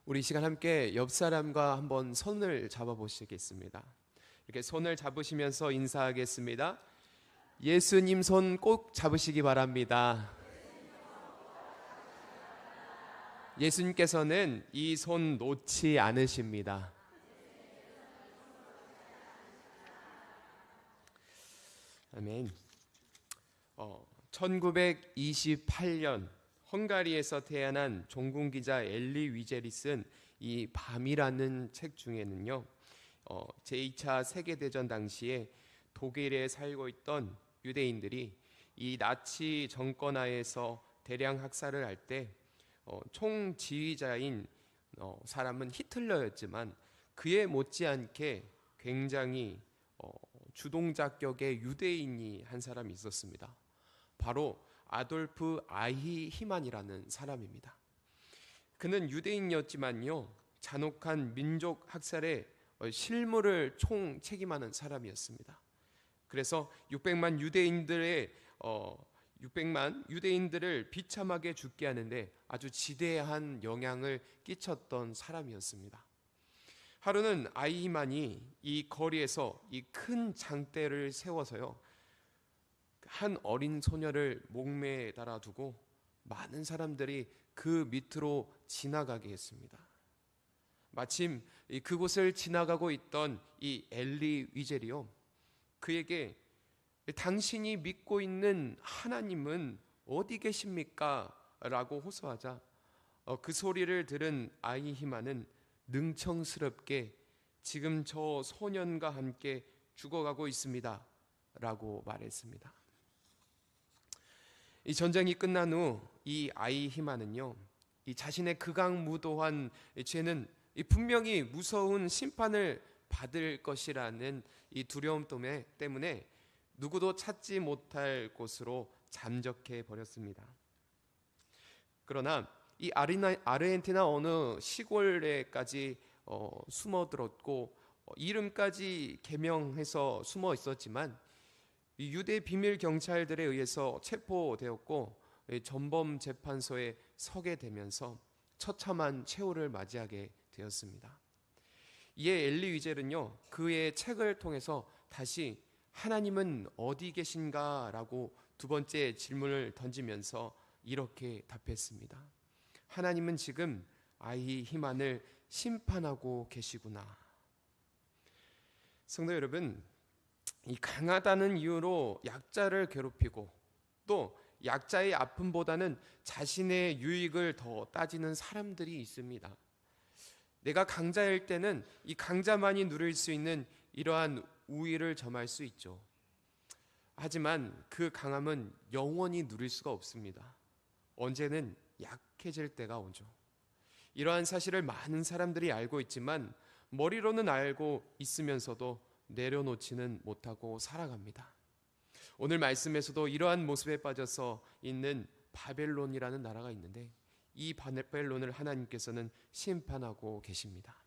우리 이 시간 함께 옆 사람과 한번 손을 잡아보시겠습니다. 이렇게 손을 잡으시면서 인사하겠습니다. 예수님 손 꼭 잡으시기 바랍니다. 예수님께서는 이 손 놓지 않으십니다. 아멘. 1928년 헝가리에서 태어난 종군 기자 엘리 위젤이 쓴 이 밤이라는 책 중에는요, 제2차 세계대전 당시에 독일에 살고 있던 유대인들이 이 나치 정권 하에서 대량 학살을 할 때 총지휘자인 사람은 히틀러였지만 그에 못지않게 굉장히 주동자격의 유대인이 한 사람이 있었습니다. 바로 아돌프 아이히만이라는 사람입니다. 그는 유대인이었지만요, 잔혹한 민족 학살의 실무를 총 책임하는 사람이었습니다. 그래서 600만 유대인들을 비참하게 죽게 하는데 아주 지대한 영향을 끼쳤던 사람이었습니다. 하루는 아이히만이 이 거리에서 이 큰 장대를 세워서요, 한 어린 소녀를 목매에 달아두고 많은 사람들이 그 밑으로 지나가게 했습니다. 마침 그곳을 지나가고 있던 이 엘리 위젤이요, 그에게 당신이 믿고 있는 하나님은 어디 계십니까? 라고 호소하자 그 소리를 들은 아이히만은 능청스럽게 지금 저 소년과 함께 죽어가고 있습니다 라고 말했습니다. 이 전쟁이 끝난 후 이 아이히만은요, 이 자신의 극악무도한 죄는 분명히 무서운 심판을 받을 것이라는 이 두려움 때문에 누구도 찾지 못할 곳으로 잠적해 버렸습니다. 그러나 이 아르헨티나 어느 시골에까지 숨어들었고 이름까지 개명해서 숨어 있었지만 이 유대 비밀 경찰들에 의해서 체포되었고 전범 재판소에 서게 되면서 처참한 최후를 맞이하게 되었습니다. 이에 엘리 위젤은요, 그의 책을 통해서 다시 하나님은 어디 계신가? 라고 두 번째 질문을 던지면서 이렇게 답했습니다. 하나님은 지금 아이히만을 심판하고 계시구나. 성도 여러분, 이 강하다는 이유로 약자를 괴롭히고 또 약자의 아픔보다는 자신의 유익을 더 따지는 사람들이 있습니다. 내가 강자일 때는 이 강자만이 누릴 수 있는 이러한 우위를 점할 수 있죠. 하지만 그 강함은 영원히 누릴 수가 없습니다. 언제는 약해질 때가 오죠. 이러한 사실을 많은 사람들이 알고 있지만 머리로는 알고 있으면서도 내려놓지는 못하고 살아갑니다. 오늘 말씀에서도 이러한 모습에 빠져서 있는 바벨론이라는 나라가 있는데 이 바벨론을 하나님께서는 심판하고 계십니다.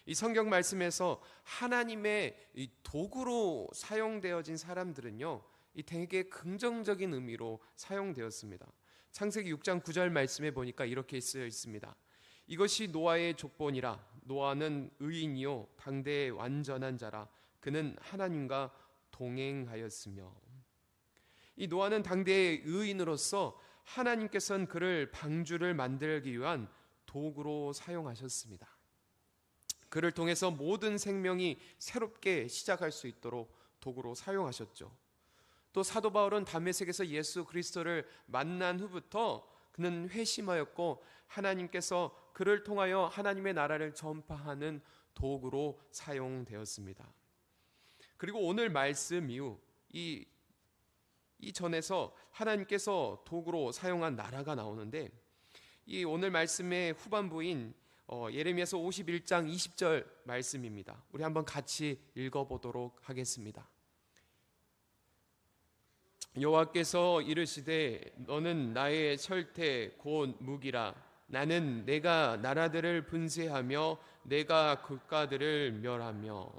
이 성경 말씀에서 하나님의 이 도구로 사용되어진 사람들은요, 이 되게 긍정적인 의미로 사용되었습니다. 창세기 6장 9절 말씀에 보니까 이렇게 쓰여 있습니다. 이것이 노아의 족본이라. 노아는 의인이요 당대의 완전한 자라. 그는 하나님과 동행하였으며. 이 노아는 당대의 의인으로서 하나님께서는 그를 방주를 만들기 위한 도구로 사용하셨습니다. 그를 통해서 모든 생명이 새롭게 시작할 수 있도록 도구로 사용하셨죠. 또 사도 바울은 다메섹에서 예수 그리스도를 만난 후부터 그는 회심하였고 하나님께서 그를 통하여 하나님의 나라를 전파하는 도구로 사용되었습니다. 그리고 오늘 말씀 이후 이 전에서 하나님께서 도구로 사용한 나라가 나오는데, 이 오늘 말씀의 후반부인 예레미야서 51장 20절 말씀입니다. 우리 한번 같이 읽어보도록 하겠습니다. 여호와께서 이르시되 너는 나의 철퇴 곧 무기라. 나는 내가 나라들을 분쇄하며 내가 국가들을 멸하며.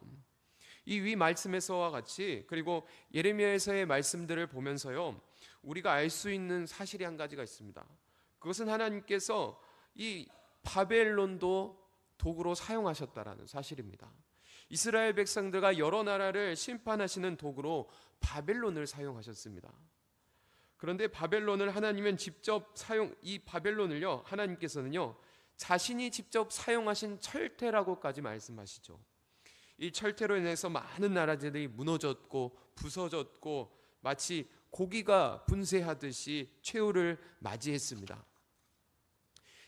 이 위 말씀에서와 같이 그리고 예레미야에서의 말씀들을 보면서요, 우리가 알 수 있는 사실이 한 가지가 있습니다. 그것은 하나님께서 이 바벨론도 도구로 사용하셨다라는 사실입니다. 이스라엘 백성들과 여러 나라를 심판하시는 도구로 바벨론을 사용하셨습니다. 그런데 바벨론을 하나님은 직접 이 바벨론을요, 하나님께서는요, 자신이 직접 사용하신 철퇴라고까지 말씀하시죠. 이 철퇴로 인해서 많은 나라들이 무너졌고 부서졌고 마치 고기가 분쇄하듯이 최후를 맞이했습니다.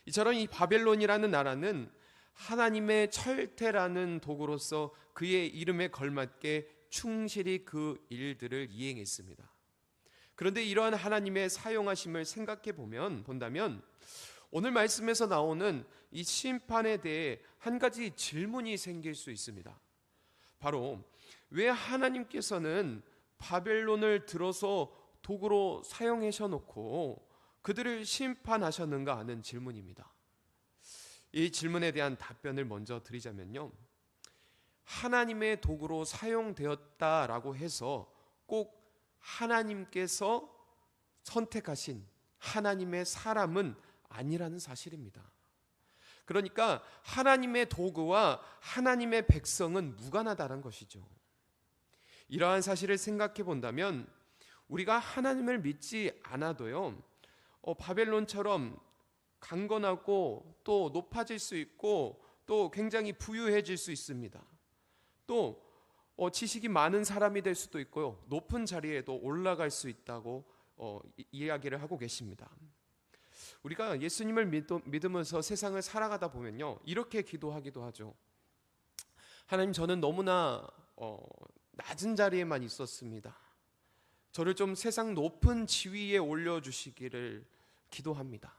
이처럼 이 바벨론이라는 나라는 하나님의 철퇴라는 도구로서 그의 이름에 걸맞게 충실히 그 일들을 이행했습니다. 그런데 이러한 하나님의 사용하심을 생각해 본다면 오늘 말씀에서 나오는 이 심판에 대해 한 가지 질문이 생길 수 있습니다. 바로 왜 하나님께서는 바벨론을 들어서 도구로 사용하셔 놓고 그들을 심판하셨는가 하는 질문입니다. 이 질문에 대한 답변을 먼저 드리자면요, 하나님의 도구로 사용되었다라고 해서 꼭 하나님께서 선택하신 하나님의 사람은 아니라는 사실입니다. 그러니까 하나님의 도구와 하나님의 백성은 무관하다는 것이죠. 이러한 사실을 생각해 본다면 우리가 하나님을 믿지 않아도요, 바벨론처럼 강건하고 또 높아질 수 있고 또 굉장히 부유해질 수 있습니다. 또 지식이 많은 사람이 될 수도 있고요, 높은 자리에도 올라갈 수 있다고 이야기를 하고 계십니다. 우리가 예수님을 믿으면서 세상을 살아가다 보면요, 이렇게 기도하기도 하죠. 하나님, 저는 너무나 낮은 자리에만 있었습니다. 저를 좀 세상 높은 지위에 올려주시기를 기도합니다.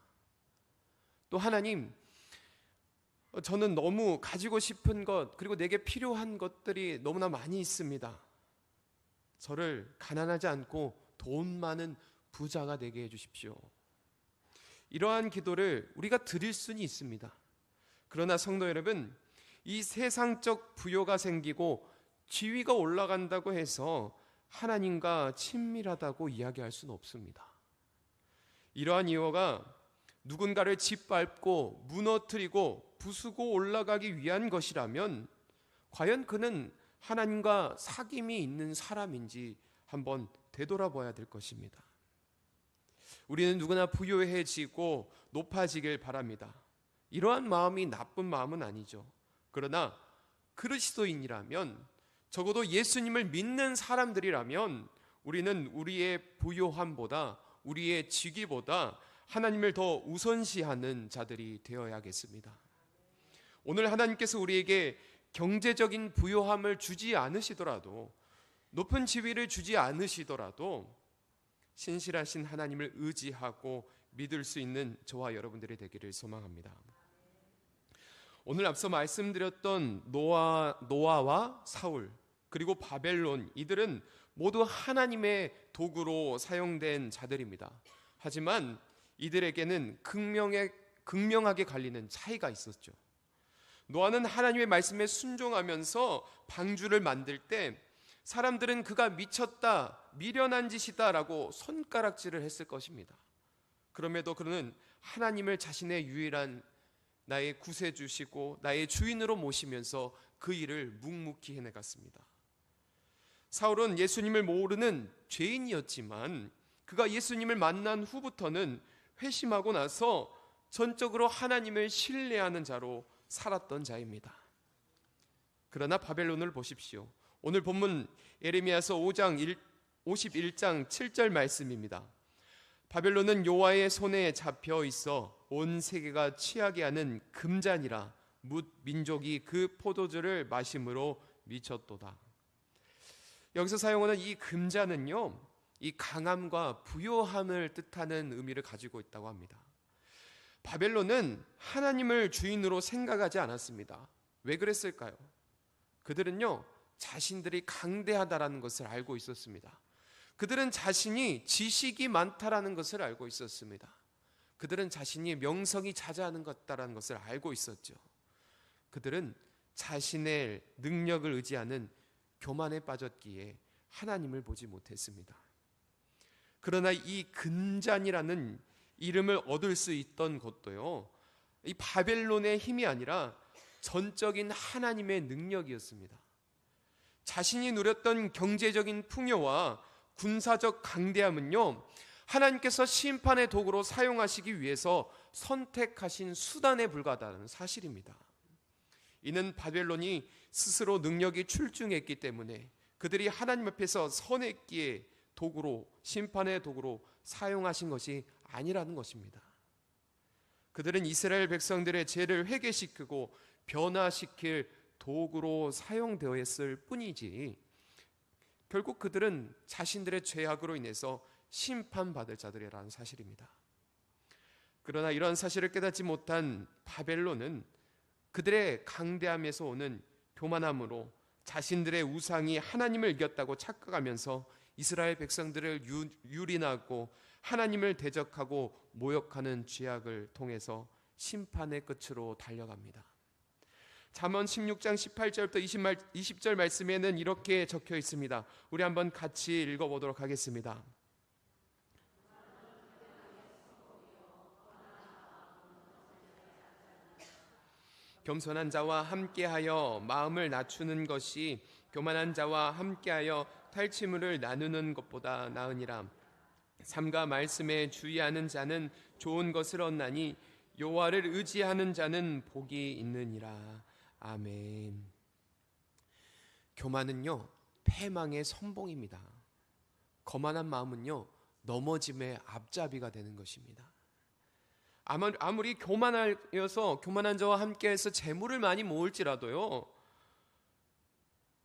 또 하나님, 저는 너무 가지고 싶은 것 그리고 내게 필요한 것들이 너무나 많이 있습니다. 저를 가난하지 않고 돈 많은 부자가 되게 해주십시오. 이러한 기도를 우리가 드릴 수는 있습니다. 그러나 성도 여러분, 이 세상적 부여가 생기고 지위가 올라간다고 해서 하나님과 친밀하다고 이야기할 수는 없습니다. 이러한 이유가 누군가를 짓밟고 무너뜨리고 부수고 올라가기 위한 것이라면 과연 그는 하나님과 사귐이 있는 사람인지 한번 되돌아봐야 될 것입니다. 우리는 누구나 부유해지고 높아지길 바랍니다. 이러한 마음이 나쁜 마음은 아니죠. 그러나 그리스도인이라면, 적어도 예수님을 믿는 사람들이라면 우리는 우리의 부요함보다, 우리의 직위보다 하나님을 더 우선시하는 자들이 되어야겠습니다. 오늘 하나님께서 우리에게 경제적인 부요함을 주지 않으시더라도, 높은 지위를 주지 않으시더라도 신실하신 하나님을 의지하고 믿을 수 있는 저와 여러분들이 되기를 소망합니다. 오늘 앞서 말씀드렸던 노아와 사울 그리고 바벨론, 이들은 모두 하나님의 도구로 사용된 자들입니다. 하지만 이들에게는 극명하게 갈리는 차이가 있었죠. 노아는 하나님의 말씀에 순종하면서 방주를 만들 때 사람들은 그가 미쳤다, 미련한 짓이다 라고 손가락질을 했을 것입니다. 그럼에도 그는 하나님을 자신의 유일한 나의 구세주시고 나의 주인으로 모시면서 그 일을 묵묵히 해내갔습니다. 사울은 예수님을 모르는 죄인이었지만 그가 예수님을 만난 후부터는 회심하고 나서 전적으로 하나님을 신뢰하는 자로 살았던 자입니다. 그러나 바벨론을 보십시오. 오늘 본문 예레미야서 51장 7절 말씀입니다. 바벨론은 여호와의 손에 잡혀 있어 온 세계가 취하게 하는 금잔이라 뭇 민족이 그 포도주를 마심으로 미쳤도다. 여기서 사용하는 이 금잔은요, 이 강함과 부요함을 뜻하는 의미를 가지고 있다고 합니다. 바벨론은 하나님을 주인으로 생각하지 않았습니다. 왜 그랬을까요? 그들은요, 자신들이 강대하다라는 것을 알고 있었습니다. 그들은 자신이 지식이 많다라는 것을 알고 있었습니다. 그들은 자신이 명성이 자자하는 것다라는 것을 알고 있었죠. 그들은 자신의 능력을 의지하는 교만에 빠졌기에 하나님을 보지 못했습니다. 그러나 이 금잔이라는 이름을 얻을 수 있던 것도요, 이 바벨론의 힘이 아니라 전적인 하나님의 능력이었습니다. 자신이 누렸던 경제적인 풍요와 군사적 강대함은요, 하나님께서 심판의 도구로 사용하시기 위해서 선택하신 수단에 불과하다는 사실입니다. 이는 바벨론이 스스로 능력이 출중했기 때문에 그들이 하나님 앞에서 선했기에 도구로, 심판의 도구로 사용하신 것이 아니라는 것입니다. 그들은 이스라엘 백성들의 죄를 회개시키고 변화시킬 도구로 사용되었을 뿐이지, 결국 그들은 자신들의 죄악으로 인해서 심판받을 자들이라는 사실입니다. 그러나 이러한 사실을 깨닫지 못한 바벨론은 그들의 강대함에서 오는 교만함으로 자신들의 우상이 하나님을 이겼다고 착각하면서 이스라엘 백성들을 유린하고 하나님을 대적하고 모욕하는 죄악을 통해서 심판의 끝으로 달려갑니다. 잠언 16장 18절부터 20절 말씀에는 이렇게 적혀 있습니다. 우리 한번 같이 읽어보도록 하겠습니다. 겸손한 자와 함께하여 마음을 낮추는 것이 교만한 자와 함께하여 탈취물을 나누는 것보다 나으니라. 삼가 말씀에 주의하는 자는 좋은 것을 얻나니 여호와를 의지하는 자는 복이 있느니라. 아멘. 교만은요, 패망의 선봉입니다. 거만한 마음은요, 넘어짐의 앞잡이가 되는 것입니다. 아무리 교만하여서 교만한 자와 함께해서 재물을 많이 모을지라도요,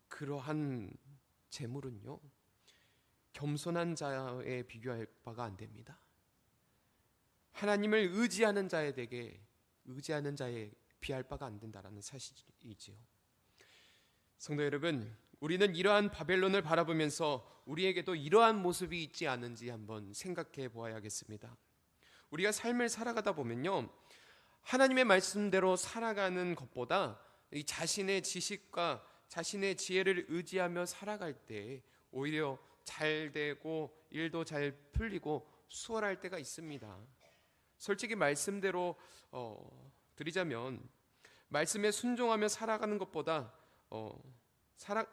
그러한 재물은요, 겸손한 자에 비교할 바가 안 됩니다. 하나님을 의지하는 자에게 의지하는 자에 비할 바가 안 된다라는 사실이지요. 성도 여러분, 우리는 이러한 바벨론을 바라보면서 우리에게도 이러한 모습이 있지 않은지 한번 생각해 보아야겠습니다. 우리가 삶을 살아가다 보면요, 하나님의 말씀대로 살아가는 것보다 이 자신의 지식과 자신의 지혜를 의지하며 살아갈 때 오히려 잘 되고 일도 잘 풀리고 수월할 때가 있습니다. 솔직히 말씀대로 드리자면, 말씀에 순종하며 살아가는 것보다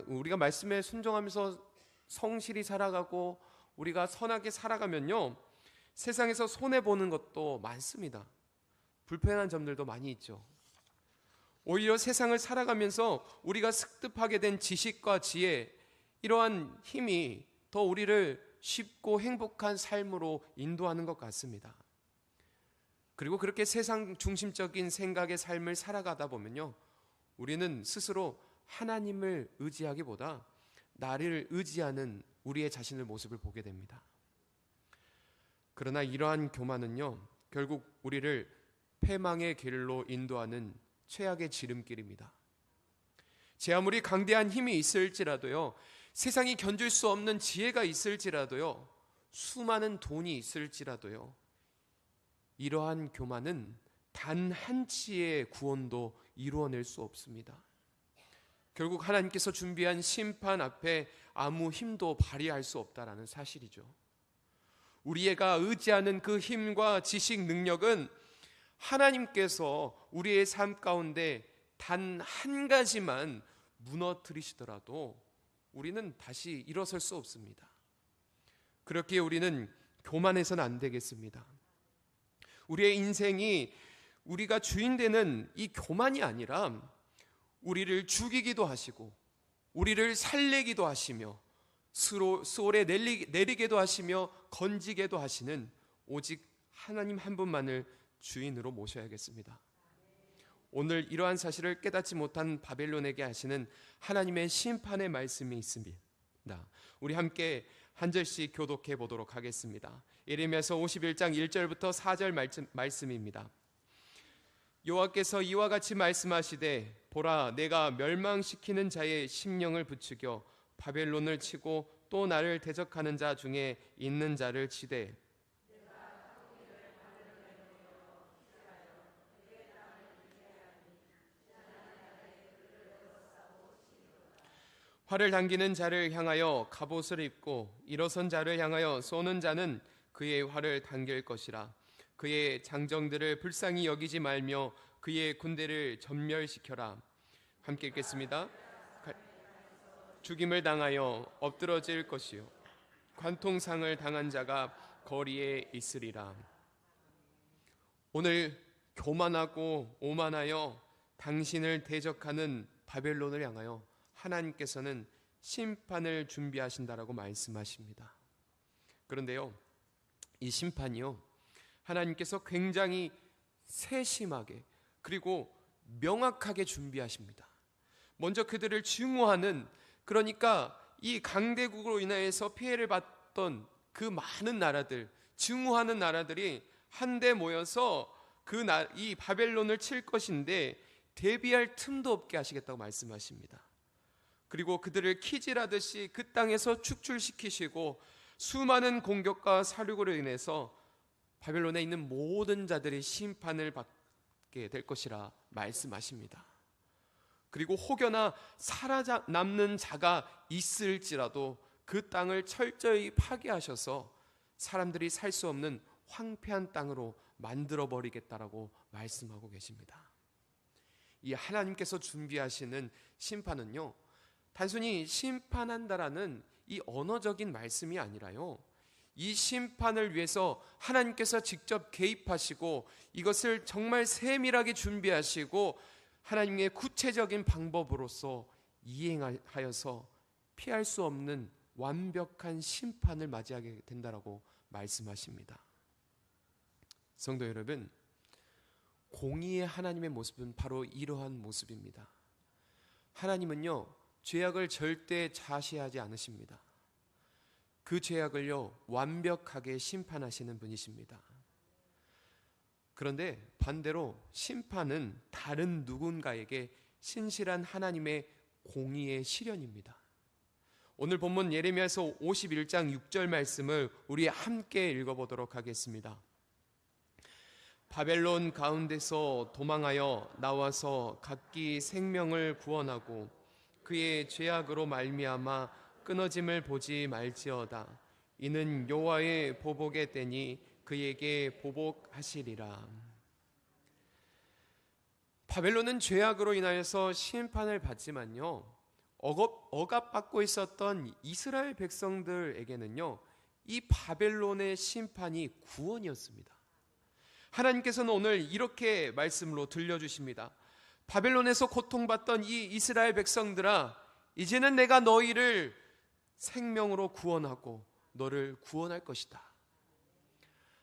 우리가 말씀에 순종하면서 성실히 살아가고 우리가 선하게 살아가면요, 세상에서 손해보는 것도 많습니다. 불편한 점들도 많이 있죠. 오히려 세상을 살아가면서 우리가 습득하게 된 지식과 지혜, 이러한 힘이 더 우리를 쉽고 행복한 삶으로 인도하는 것 같습니다. 그리고 그렇게 세상 중심적인 생각의 삶을 살아가다 보면요, 우리는 스스로 하나님을 의지하기보다 나를 의지하는 우리의 자신의 모습을 보게 됩니다. 그러나 이러한 교만은요, 결국 우리를 패망의 길로 인도하는 최악의 지름길입니다. 제 아무리 강대한 힘이 있을지라도요, 세상이 견줄 수 없는 지혜가 있을지라도요, 수많은 돈이 있을지라도요, 이러한 교만은 단 한치의 구원도 이루어낼 수 없습니다. 결국 하나님께서 준비한 심판 앞에 아무 힘도 발휘할 수 없다라는 사실이죠. 우리가 의지하는 그 힘과 지식, 능력은 하나님께서 우리의 삶 가운데 단 한 가지만 무너뜨리시더라도 우리는 다시 일어설 수 없습니다. 그렇기에 우리는 교만해서는 안 되겠습니다. 우리의 인생이 우리가 주인 되는 이 교만이 아니라 우리를 죽이기도 하시고 우리를 살리기도 하시며 수월에 내리게도 하시며 건지게도 하시는 오직 하나님 한 분만을 주인으로 모셔야겠습니다. 오늘 이러한 사실을 깨닫지 못한 바벨론에게 하시는 하나님의 심판의 말씀이 있습니다. 우리 함께 한 절씩 교독해 보도록 하겠습니다. 예레미야서 51장 1절부터 4절 말씀입니다. 여호와께서 이와 같이 말씀하시되 보라, 내가 멸망시키는 자의 심령을 부추겨 바벨론을 치고 또 나를 대적하는 자 중에 있는 자를 치되 활을 당기는 자를 향하여 갑옷을 입고 일어선 자를 향하여 쏘는 자는 그의 활을 당길 것이라. 그의 장정들을 불쌍히 여기지 말며 그의 군대를 전멸시켜라. 함께 읽겠습니다. 죽임을 당하여 엎드러질 것이요 관통상을 당한 자가 거리에 있으리라. 오늘 교만하고 오만하여 당신을 대적하는 바벨론을 향하여 하나님께서는 심판을 준비하신다라고 말씀하십니다. 그런데요, 이 심판이요, 하나님께서 굉장히 세심하게 그리고 명확하게 준비하십니다. 먼저 그들을 증오하는, 그러니까 이 강대국으로 인하여서 피해를 봤던 그 많은 나라들, 증오하는 나라들이 한데 모여서 이 바벨론을 칠 것인데 대비할 틈도 없게 하시겠다고 말씀하십니다. 그리고 그들을 키질하듯이 그 땅에서 축출시키시고 수많은 공격과 사륙으로 인해서 바벨론에 있는 모든 자들이 심판을 받게 될 것이라 말씀하십니다. 그리고 혹여나 살아남는 자가 있을지라도 그 땅을 철저히 파괴하셔서 사람들이 살 수 없는 황폐한 땅으로 만들어버리겠다라고 말씀하고 계십니다. 이 하나님께서 준비하시는 심판은요, 단순히 심판한다라는 이 언어적인 말씀이 아니라요, 이 심판을 위해서 하나님께서 직접 개입하시고 이것을 정말 세밀하게 준비하시고 하나님의 구체적인 방법으로서 이행하여서 피할 수 없는 완벽한 심판을 맞이하게 된다라고 말씀하십니다. 성도 여러분, 공의의 하나님의 모습은 바로 이러한 모습입니다. 하나님은요, 죄악을 절대 좌시하지 않으십니다. 그 죄악을요, 완벽하게 심판하시는 분이십니다. 그런데 반대로 심판은 다른 누군가에게 신실한 하나님의 공의의 실현입니다. 오늘 본문 예레미야서 51장 6절 말씀을 우리 함께 읽어보도록 하겠습니다. 바벨론 가운데서 도망하여 나와서 각기 생명을 구원하고 그의 죄악으로 말미암아 끊어짐을 보지 말지어다. 이는 여호와의 보복의 때니 그에게 보복하시리라. 바벨론은 죄악으로 인하여서 심판을 받지만요, 억압받고 있었던 이스라엘 백성들에게는요, 이 바벨론의 심판이 구원이었습니다. 하나님께서는 오늘 이렇게 말씀으로 들려주십니다. 바벨론에서 고통받던 이 이스라엘 백성들아, 이제는 내가 너희를 생명으로 구원하고 너를 구원할 것이다.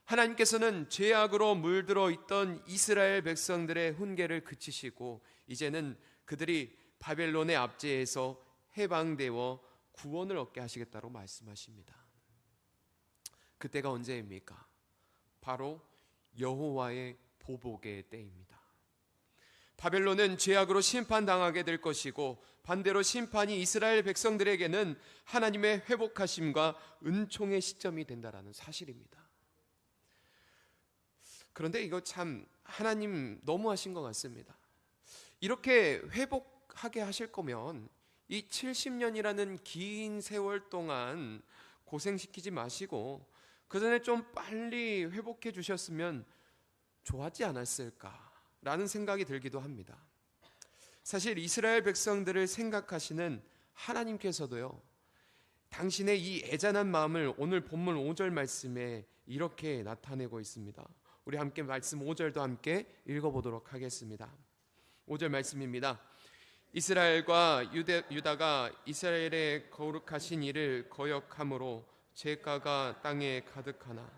하나님께서는 죄악으로 물들어 있던 이스라엘 백성들의 훈계를 그치시고 이제는 그들이 바벨론의 압제에서 해방되어 구원을 얻게 하시겠다고 말씀하십니다. 그때가 언제입니까? 바로 여호와의 보복의 때입니다. 바벨론은 죄악으로 심판당하게 될 것이고 반대로 심판이 이스라엘 백성들에게는 하나님의 회복하심과 은총의 시점이 된다는 사실입니다. 그런데 이거 참 하나님 너무하신 것 같습니다. 이렇게 회복하게 하실 거면 이 70년이라는 긴 세월 동안 고생시키지 마시고 그 전에 좀 빨리 회복해 주셨으면 좋았지 않았을까라는 생각이 들기도 합니다. 사실 이스라엘 백성들을 생각하시는 하나님께서도요, 당신의 이 애잔한 마음을 오늘 본문 5절 말씀에 이렇게 나타내고 있습니다. 우리 함께 말씀 5절도 함께 읽어보도록 하겠습니다. 5절 말씀입니다. 이스라엘과 유다가 이스라엘의 거룩하신 이를 거역함으로 죄가가 땅에 가득하나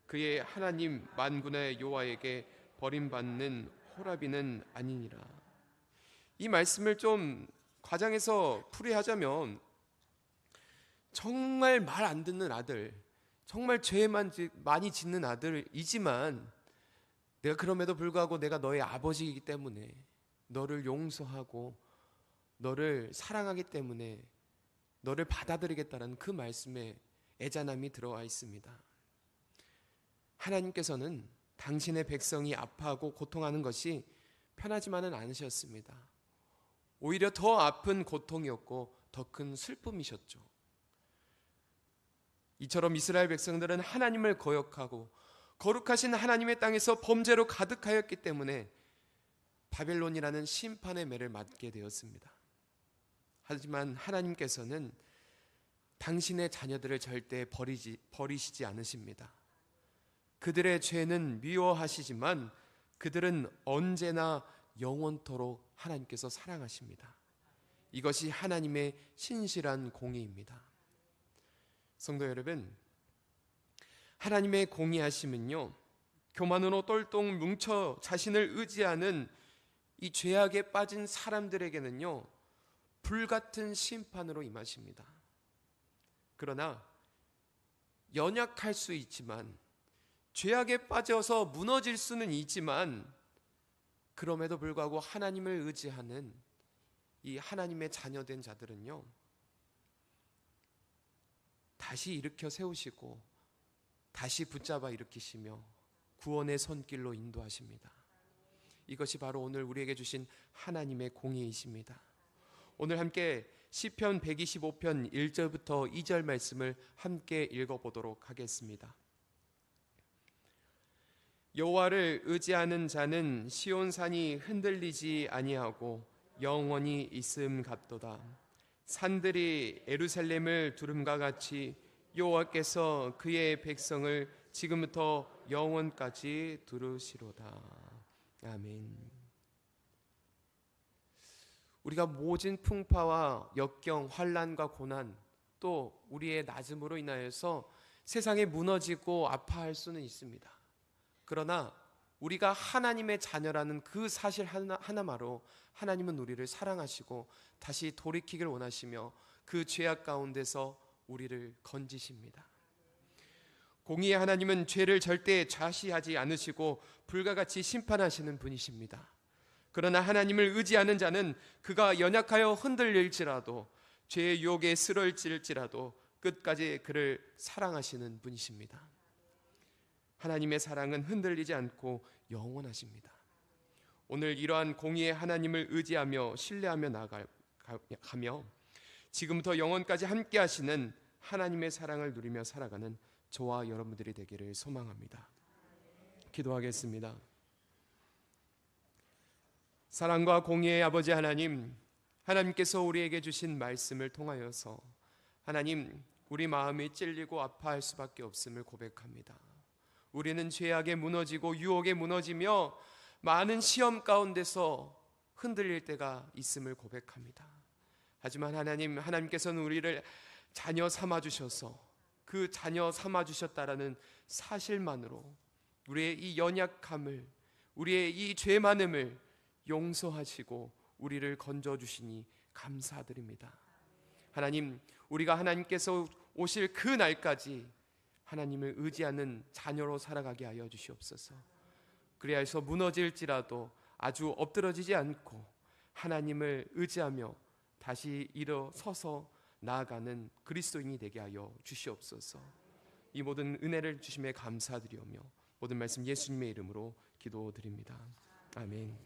그의 하나님 만군의 여호와에게 버림받는 호라비는 아니니라. 이 말씀을 좀 과장해서 풀이하자면 정말 말 안 듣는 아들, 정말 죄만 많이 짓는 아들이지만 내가 그럼에도 불구하고 내가 너의 아버지이기 때문에 너를 용서하고 너를 사랑하기 때문에 너를 받아들이겠다는 그 말씀에 애잔함이 들어와 있습니다. 하나님께서는 당신의 백성이 아파하고 고통하는 것이 편하지만은 않으셨습니다. 오히려 더 아픈 고통이었고 더 큰 슬픔이셨죠. 이처럼 이스라엘 백성들은 하나님을 거역하고 거룩하신 하나님의 땅에서 범죄로 가득하였기 때문에 바벨론이라는 심판의 매를 맞게 되었습니다. 하지만 하나님께서는 당신의 자녀들을 절대 버리시지 않으십니다. 그들의 죄는 미워하시지만 그들은 언제나 영원토록 하나님께서 사랑하십니다. 이것이 하나님의 신실한 공의입니다. 성도 여러분, 하나님의 공의하심은요, 교만으로 똘똘 뭉쳐 자신을 의지하는 이 죄악에 빠진 사람들에게는요, 불같은 심판으로 임하십니다. 그러나 연약할 수 있지만, 죄악에 빠져서 무너질 수는 있지만, 그럼에도 불구하고 하나님을 의지하는 이 하나님의 자녀된 자들은요, 다시 일으켜 세우시고 다시 붙잡아 일으키시며 구원의 손길로 인도하십니다. 이것이 바로 오늘 우리에게 주신 하나님의 공의이십니다. 오늘 함께 시편 125편 1절부터 2절 말씀을 함께 읽어보도록 하겠습니다. 여호와를 의지하는 자는 시온산이 흔들리지 아니하고 영원히 있음 같도다. 산들이 예루살렘을 두름과 같이 여호와께서 그의 백성을 지금부터 영원까지 두르시로다. 아멘. 우리가 모진 풍파와 역경, 환난과 고난, 또 우리의 낮음으로 인하여서 세상에 무너지고 아파할 수는 있습니다. 그러나 우리가 하나님의 자녀라는 그 사실 하나마로 하나님은 우리를 사랑하시고 다시 돌이키길 원하시며 그 죄악 가운데서 우리를 건지십니다. 공의의 하나님은 죄를 절대 좌시하지 않으시고 불가같이 심판하시는 분이십니다. 그러나 하나님을 의지하는 자는 그가 연약하여 흔들릴지라도 죄의 유혹에 쓰러질지라도 끝까지 그를 사랑하시는 분이십니다. 하나님의 사랑은 흔들리지 않고 영원하십니다. 오늘 이러한 공의의 하나님을 의지하며 신뢰하며 나아가며 지금부터 영원까지 함께 하시는 하나님의 사랑을 누리며 살아가는 저와 여러분들이 되기를 소망합니다. 기도하겠습니다. 사랑과 공의의 아버지 하나님, 하나님께서 우리에게 주신 말씀을 통하여서 하나님, 우리 마음이 찔리고 아파할 수밖에 없음을 고백합니다. 우리는 죄악에 무너지고 유혹에 무너지며 많은 시험 가운데서 흔들릴 때가 있음을 고백합니다. 하지만 하나님께서는 우리를 자녀 삼아주셔서 그 자녀 삼아주셨다라는 사실만으로 우리의 이 연약함을, 우리의 이 죄 많음을 용서하시고 우리를 건져주시니 감사드립니다. 하나님, 우리가 하나님께서 오실 그 날까지 하나님을 의지하는 자녀로 살아가게 하여 주시옵소서. 그래야 해서 무너질지라도 아주 엎드러지지 않고 하나님을 의지하며 다시 일어서서 나아가는 그리스도인이 되게 하여 주시옵소서. 이 모든 은혜를 주심에 감사드리오며 모든 말씀 예수님의 이름으로 기도드립니다. 아멘.